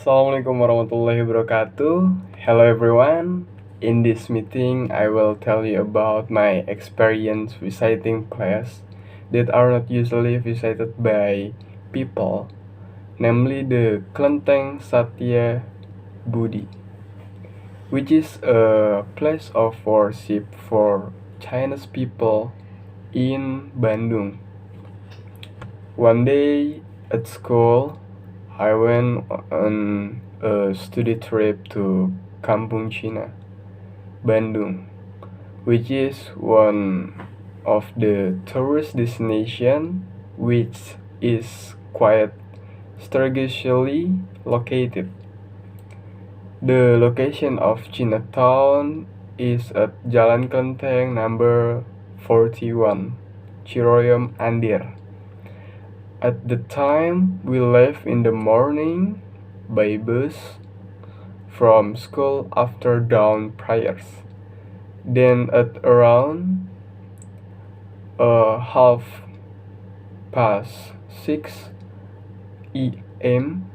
Assalamualaikum warahmatullahi wabarakatuh. Hello everyone. In this meeting, I will tell you about my experience visiting places that are not usually visited by people, namely the Kelenteng Satya Budi, which is a place of worship for Chinese people in Bandung. One day at school, I went on a study trip to Kampung Cina, Bandung, which is one of the tourist destination which is quite strategically located. The location of Chinatown is at Jalan Kelenteng number 41, Ciroyom Andir. At the time, we left in the morning by bus from school after dawn prayers. Then at around half past 6 a.m.,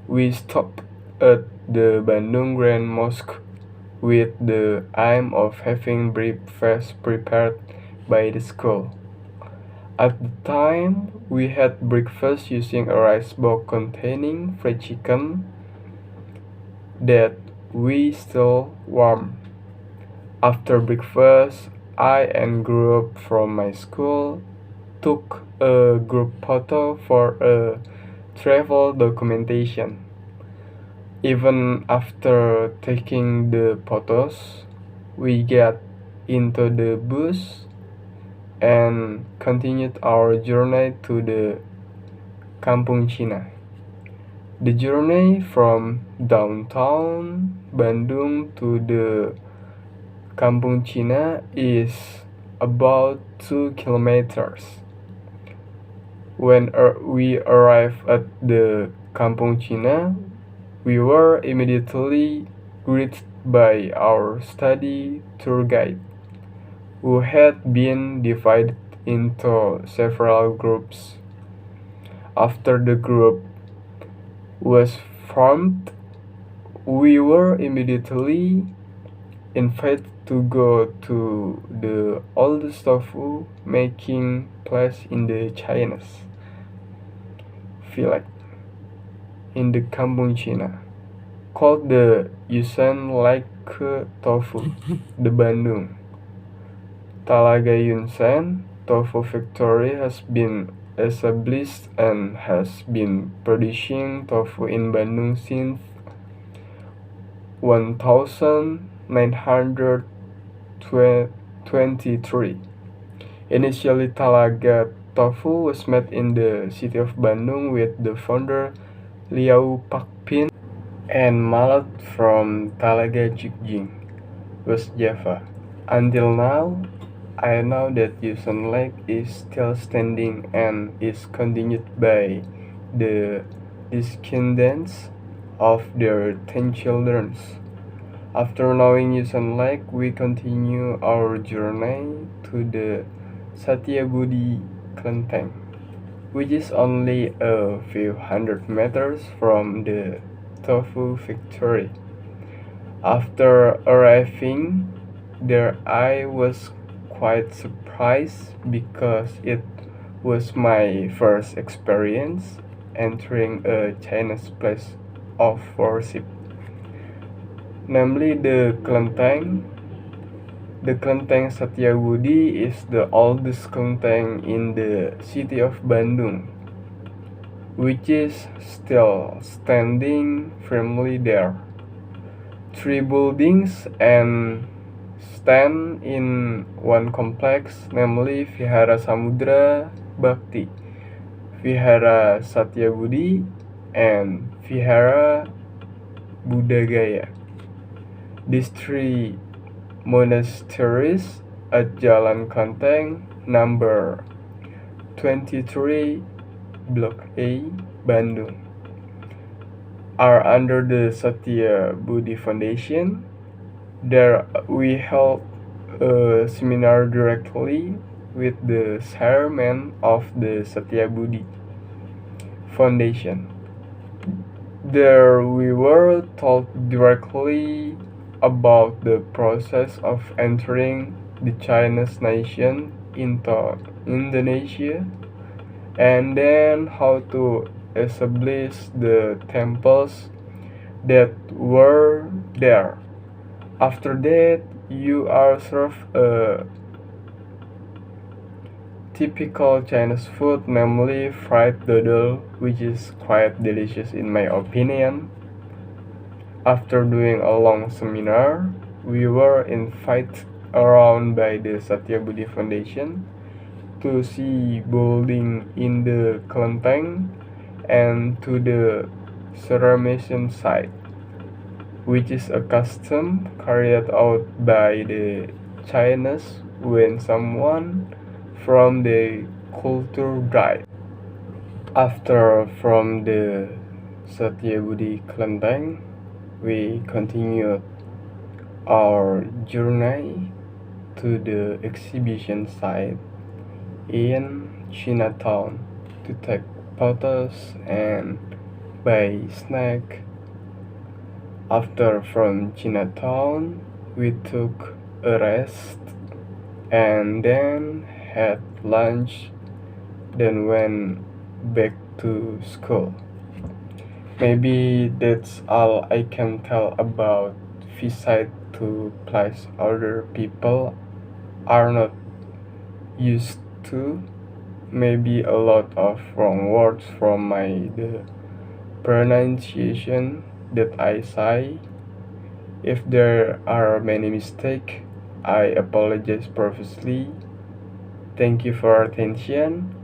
we stopped at the Bandung Grand Mosque with the aim of having breakfast prepared by the school. At the time, we had breakfast using a rice box containing fried chicken that we still warm. After breakfast, I and group from my school took a group photo for a travel documentation. Even after taking the photos, we got into the bus and continued our journey to the Kampung Cina. The journey from downtown Bandung to the Kampung Cina is about 2 kilometers. When we arrived at the Kampung Cina, we were immediately greeted by our study tour guide, who had been divided into several groups. After the group was formed, we were immediately invited to go to the oldest tofu making place in the Chinese village in the Kampung Cina, called the Yusan Lake Tofu, the Bandung. Talaga Yunsan Tofu Factory has been established and has been producing tofu in Bandung since 1923. Initially, Talaga Tofu was made in the city of Bandung with the founder Liao Pakpin and Malat from Talaga Jigjing, West Java. Until now, I know that Yusan Lake is still standing and is continued by the descendants of their 10 children. After knowing Yusan Lake, we continue our journey to the Satya Budi Kelenteng, which is only a few hundred meters from the tofu factory. After arriving there, I was quite surprised because it was my first experience entering a Chinese place of worship, namely the Kelenteng. The Kelenteng Satya Budi is the oldest kelenteng in the city of Bandung, which is still standing firmly there. 3 buildings and stand in one complex, namely Vihara Samudra Bhakti, Vihara Satya Budi, and Vihara Buddhagaya. These 3 monasteries at Jalan Kelenteng number 23, Block A, Bandung, are under the Satya Budi Foundation. There we held a seminar directly with the chairman of the Satya Budi Foundation. There we were told directly about the process of entering the Chinese nation into Indonesia, and then how to establish the temples that were there. After that, you are served a typical Chinese food, namely fried noodle, which is quite delicious in my opinion. After doing a long seminar, we were invited around by the Satyabudi Foundation to see building in the Kelenteng and to the ceramation site, which is a custom carried out by the Chinese when someone from the culture died. After from the Satyabudi Kelenteng, we continued our journey to the exhibition site in Chinatown to take photos and buy snack. After from Chinatown, we took a rest and then had lunch, then went back to school. Maybe that's all I can tell about visit to place other people are not used to. Maybe a lot of wrong words from the pronunciation that I say. If there are many mistakes, I apologize profusely. Thank you for attention.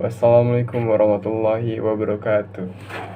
Wassalamualaikum warahmatullahi wabarakatuh.